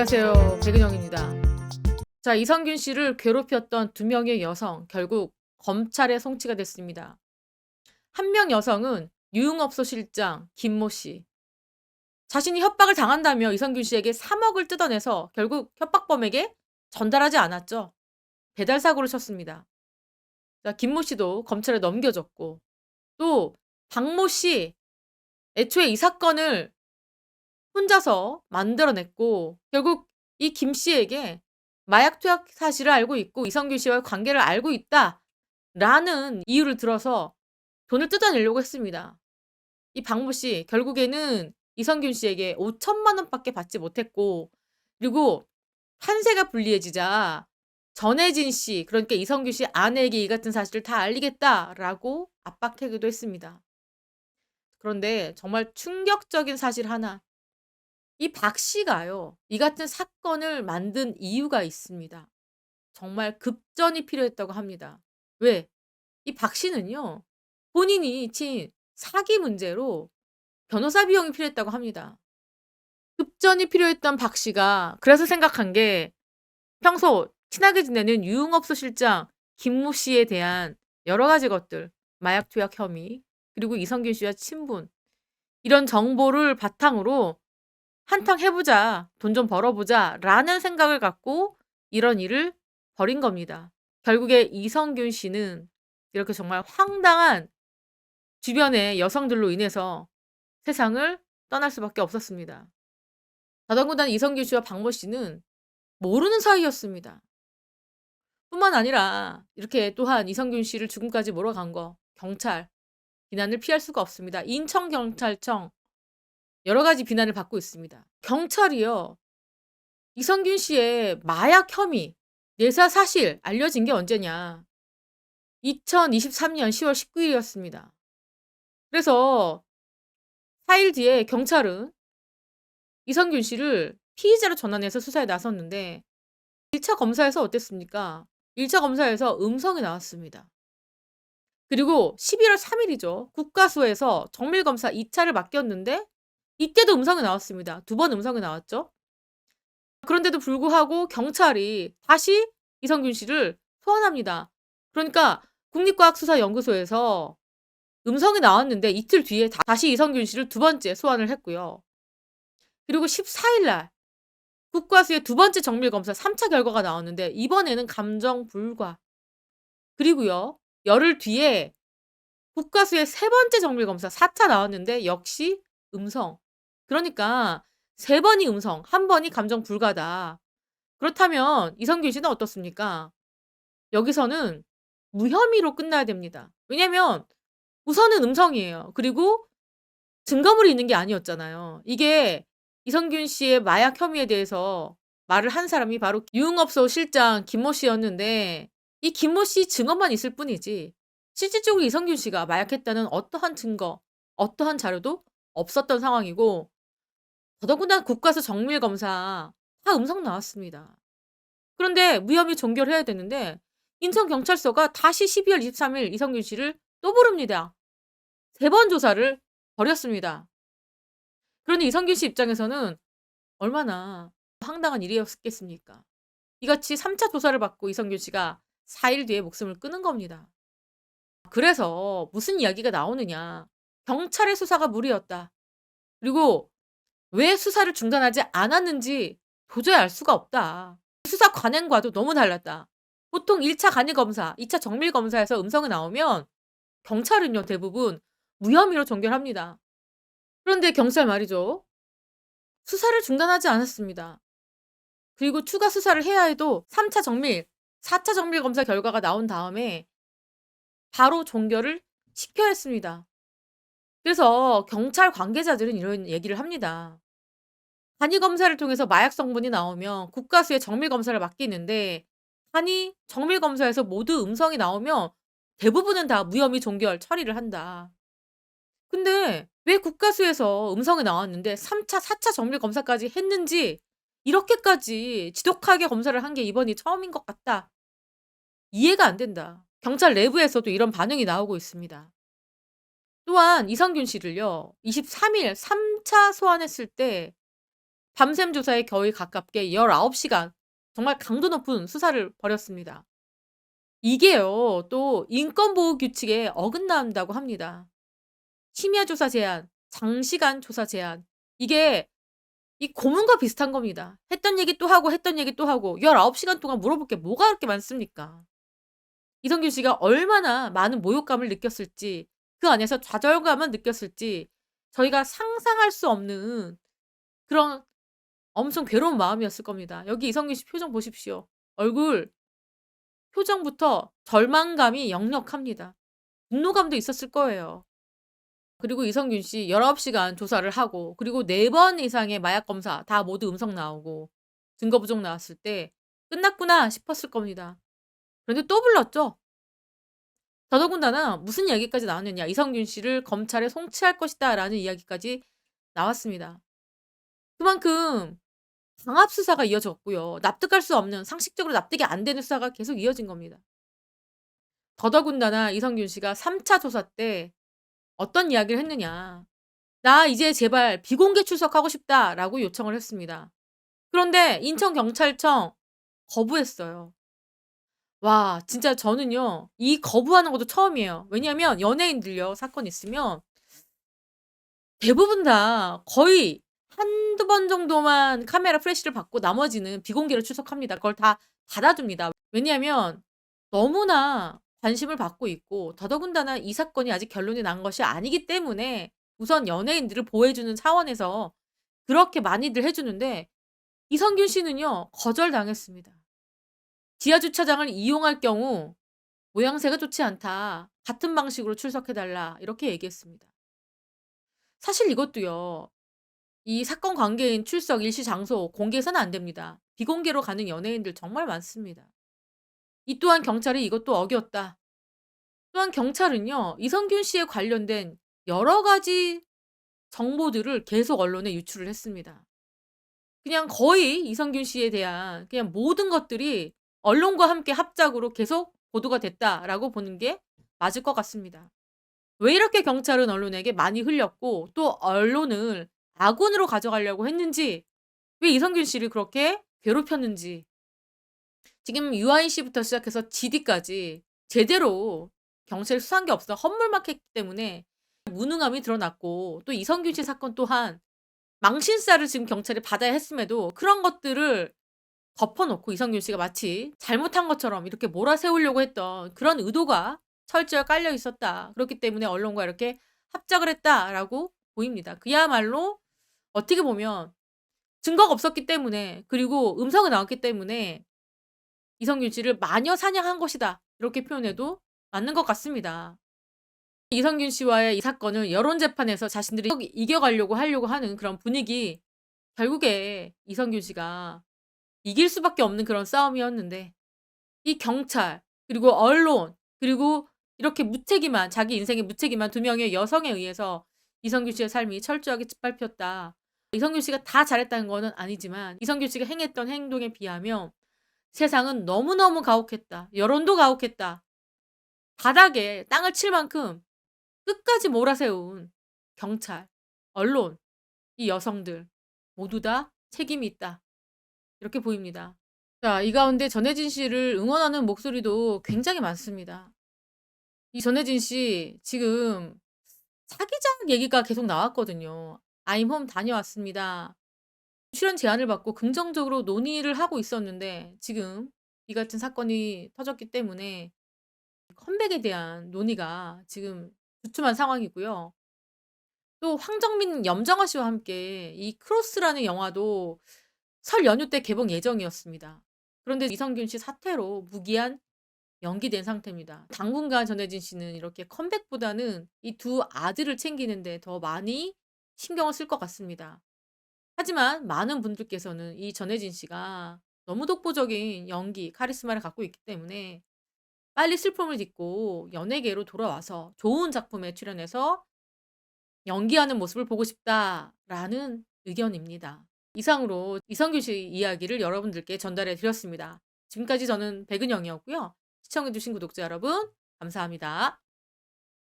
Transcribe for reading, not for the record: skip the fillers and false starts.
안녕하세요. 백은영입니다. 자, 이성균 씨를 괴롭혔던 두 명의 여성, 결국 검찰에 송치가 됐습니다. 한 명 여성은 유흥업소 실장 김모 씨. 자신이 협박을 당한다며 이성균 씨에게 3억을 뜯어내서 결국 협박범에게 전달하지 않았죠. 배달 사고를 쳤습니다. 자, 김모 씨도 검찰에 넘겨졌고, 또 박모 씨, 애초에 이 사건을 혼자서 만들어냈고, 결국 이 김 씨에게 마약 투약 사실을 알고 있고 이성균 씨와의 관계를 알고 있다라는 이유를 들어서 돈을 뜯어내려고 했습니다. 이 박모 씨 결국에는 이성균 씨에게 5천만 원밖에 받지 못했고, 그리고 판세가 불리해지자 전혜진 씨, 그러니까 이성균 씨 아내에게 이 같은 사실을 다 알리겠다라고 압박하기도 했습니다. 그런데 정말 충격적인 사실 하나. 이 박 씨가요, 이 같은 사건을 만든 이유가 있습니다. 정말 급전이 필요했다고 합니다. 왜? 이 박 씨는요, 본인이 친 사기 문제로 변호사 비용이 필요했다고 합니다. 급전이 필요했던 박 씨가 그래서 생각한 게, 평소 친하게 지내는 유흥업소 실장 김모 씨에 대한 여러 가지 것들, 마약 투약 혐의, 그리고 이성균 씨와 친분, 이런 정보를 바탕으로 한탕 해보자, 돈 좀 벌어보자라는 생각을 갖고 이런 일을 벌인 겁니다. 결국에 이성균 씨는 이렇게 정말 황당한 주변의 여성들로 인해서 세상을 떠날 수밖에 없었습니다. 더더군다나 이성균 씨와 박모 씨는 모르는 사이였습니다. 뿐만 아니라 이렇게 또한 이성균 씨를 죽음까지 몰아간 거, 경찰 비난을 피할 수가 없습니다. 인천경찰청 여러 가지 비난을 받고 있습니다. 경찰이요, 이성균 씨의 마약 혐의, 내사 사실 알려진 게 언제냐? 2023년 10월 19일이었습니다. 그래서 4일 뒤에 경찰은 이성균 씨를 피의자로 전환해서 수사에 나섰는데, 1차 검사에서 어땠습니까? 1차 검사에서 음성이 나왔습니다. 그리고 11월 3일이죠. 국가수에서 정밀검사 2차를 맡겼는데 이때도 음성이 나왔습니다. 2번 음성이 나왔죠. 그런데도 불구하고 경찰이 다시 이성균 씨를 소환합니다. 그러니까 국립과학수사연구소에서 음성이 나왔는데 이틀 뒤에 다시 이성균 씨를 2번째 소환을 했고요. 그리고 14일 날 국과수의 2번째 정밀검사 3차 결과가 나왔는데 이번에는 감정 불가. 그리고요, 열흘 뒤에 국과수의 3번째 정밀검사 4차 나왔는데 역시 음성. 그러니까 3번이 음성, 1번이 감정 불가다. 그렇다면 이성균 씨는 어떻습니까? 여기서는 무혐의로 끝나야 됩니다. 왜냐면 우선은 음성이에요. 그리고 증거물이 있는 게 아니었잖아요. 이게 이성균 씨의 마약 혐의에 대해서 말을 한 사람이 바로 유흥업소 실장 김모 씨였는데, 이 김모 씨 증언만 있을 뿐이지 실질적으로 이성균 씨가 마약했다는 어떠한 증거, 어떠한 자료도 없었던 상황이고, 더더군다나 국가수 정밀검사 다 음성 나왔습니다. 그런데 무혐의 종결해야 되는데 인천경찰서가 다시 12월 23일 이성균 씨를 또 부릅니다. 3번 조사를 벌였습니다. 그런데 이성균 씨 입장에서는 얼마나 황당한 일이었겠습니까? 이같이 3차 조사를 받고 이성균 씨가 4일 뒤에 목숨을 끊은 겁니다. 그래서 무슨 이야기가 나오느냐? 경찰의 수사가 무리였다. 그리고 왜 수사를 중단하지 않았는지 도저히 알 수가 없다. 수사 관행과도 너무 달랐다. 보통 1차 간이검사, 2차 정밀검사에서 음성이 나오면 경찰은요, 대부분 무혐의로 종결합니다. 그런데 경찰 말이죠, 수사를 중단하지 않았습니다. 그리고 추가 수사를 해야 해도 3차 정밀, 4차 정밀 검사 결과가 나온 다음에 바로 종결을 시켜야 했습니다. 그래서 경찰 관계자들은 이런 얘기를 합니다. 간이 검사를 통해서 마약 성분이 나오면 국가수의 정밀 검사를 맡기는데, 간이 정밀 검사에서 모두 음성이 나오면 대부분은 다 무혐의 종결 처리를 한다. 근데 왜 국가수에서 음성이 나왔는데 3차, 4차 정밀 검사까지 했는지 이렇게까지 지독하게 검사를 한 게 이번이 처음인 것 같다. 이해가 안 된다. 경찰 내부에서도 이런 반응이 나오고 있습니다. 또한 이성균 씨를요, 23일 3차 소환했을 때 밤샘 조사에 거의 가깝게 19시간 정말 강도 높은 수사를 벌였습니다. 이게요, 또 인권보호 규칙에 어긋난다고 합니다. 심야 조사 제한, 장시간 조사 제한, 이게 이 고문과 비슷한 겁니다. 했던 얘기 또 하고 했던 얘기 또 하고 19시간 동안 물어볼 게 뭐가 그렇게 많습니까? 이성균 씨가 얼마나 많은 모욕감을 느꼈을지, 그 안에서 좌절감을 느꼈을지 저희가 상상할 수 없는 그런 엄청 괴로운 마음이었을 겁니다. 여기 이성균 씨 표정 보십시오. 얼굴 표정부터 절망감이 역력합니다. 분노감도 있었을 거예요. 그리고 이성균 씨 19시간 조사를 하고 그리고 4번 이상의 마약 검사 다 모두 음성 나오고 증거 부족 나왔을 때 '끝났구나.' 싶었을 겁니다. 그런데 또 불렀죠. 더더군다나 무슨 이야기까지 나왔느냐. "이성균 씨를 검찰에 송치할 것이다."라는 이야기까지 나왔습니다. 그만큼 강압 수사가 이어졌고요. 납득할 수 없는, 상식적으로 납득이 안 되는 수사가 계속 이어진 겁니다. 더더군다나 이성균 씨가 3차 조사 때 어떤 이야기를 했느냐. "나 이제 제발 비공개 출석하고 싶다."라고 요청을 했습니다. 그런데 인천경찰청 거부했어요. 와, 진짜 저는요, 이 거부하는 것도 처음이에요. 왜냐하면 연예인들요, 사건 있으면 대부분 다 거의 한두 번 정도만 카메라 플래시를 받고 나머지는 비공개로 출석합니다. 그걸 다 받아줍니다. 왜냐하면 너무나 관심을 받고 있고 더더군다나 이 사건이 아직 결론이 난 것이 아니기 때문에 우선 연예인들을 보호해 주는 차원에서 그렇게 많이들 해 주는데 이성균 씨는요, 거절당했습니다. "지하 주차장을 이용할 경우 모양새가 좋지 않다. 같은 방식으로 출석해 달라." 이렇게 얘기했습니다. 사실 이것도요, 이 사건 관계인 출석 일시 장소 공개해서는 안 됩니다. 비공개로 가는 연예인들 정말 많습니다. 이 또한 경찰이 이것도 어겼다. 또한 경찰은요, 이성균 씨에 관련된 여러 가지 정보들을 계속 언론에 유출을 했습니다. 그냥 거의 이성균 씨에 대한 그냥 모든 것들이 언론과 함께 합작으로 계속 보도가 됐다라고 보는 게 맞을 것 같습니다. 왜 이렇게 경찰은 언론에게 많이 흘렸고 또 언론을 아군으로 가져가려고 했는지, 왜 이성균 씨를 그렇게 괴롭혔는지, 지금 유아인 씨부터 시작해서 GD까지 제대로 경찰이 수사한 게 없어 헛물막 했기 때문에 무능함이 드러났고, 또 이성균 씨 사건 또한 망신살을 지금 경찰이 받아야 했음에도 그런 것들을 덮어 놓고 이성균 씨가 마치 잘못한 것처럼 이렇게 몰아세우려고 했던 그런 의도가 철저히 깔려 있었다. 그렇기 때문에 언론과 이렇게 합작을 했다라고 보입니다. 그야말로 어떻게 보면 증거가 없었기 때문에, 그리고 음성이 나왔기 때문에 '이성균 씨를 마녀 사냥한 것이다.' 이렇게 표현해도 맞는 것 같습니다. 이성균 씨와의 이 사건을 여론 재판에서 자신들이 이겨가려고 하려고 하는 그런 분위기, 결국에 이성균 씨가 이길 수밖에 없는 그런 싸움이었는데 이 경찰 그리고 언론 그리고 이렇게 무책임한, 자기 인생의 무책임한 두 명의 여성에 의해서 이성균 씨의 삶이 철저하게 짓밟혔다. 이성균 씨가 다 잘했다는 거는 아니지만 이성균 씨가 행했던 행동에 비하면 세상은 너무너무 가혹했다. 여론도 가혹했다. 바닥에 땅을 칠 만큼 끝까지 몰아세운 경찰, 언론, 이 여성들 모두 다 책임이 있다. 이렇게 보입니다. 자, 이 가운데 전혜진 씨를 응원하는 목소리도 굉장히 많습니다. 이 전혜진 씨 지금 사기작 얘기가 계속 나왔거든요. "I'm home 다녀왔습니다." 출연 제안을 받고 긍정적으로 논의를 하고 있었는데 지금 이 같은 사건이 터졌기 때문에 컴백에 대한 논의가 지금 주춤한 상황이고요. 또 황정민, 염정아 씨와 함께 이 크로스라는 영화도 설 연휴 때 개봉 예정이었습니다. 그런데 이성균 씨 사태로 무기한 연기된 상태입니다. 당분간 전혜진 씨는 이렇게 컴백보다는 이 두 아들을 챙기는 데 더 많이 신경을 쓸 것 같습니다. 하지만 많은 분들께서는 이 전혜진 씨가 너무 독보적인 연기, 카리스마를 갖고 있기 때문에 빨리 슬픔을 딛고 연예계로 돌아와서 좋은 작품에 출연해서 연기하는 모습을 보고 싶다라는 의견입니다. 이상으로 이성균 씨 이야기를 여러분들께 전달해 드렸습니다. 지금까지 저는 백은영이었고요. 시청해 주신 구독자 여러분 감사합니다.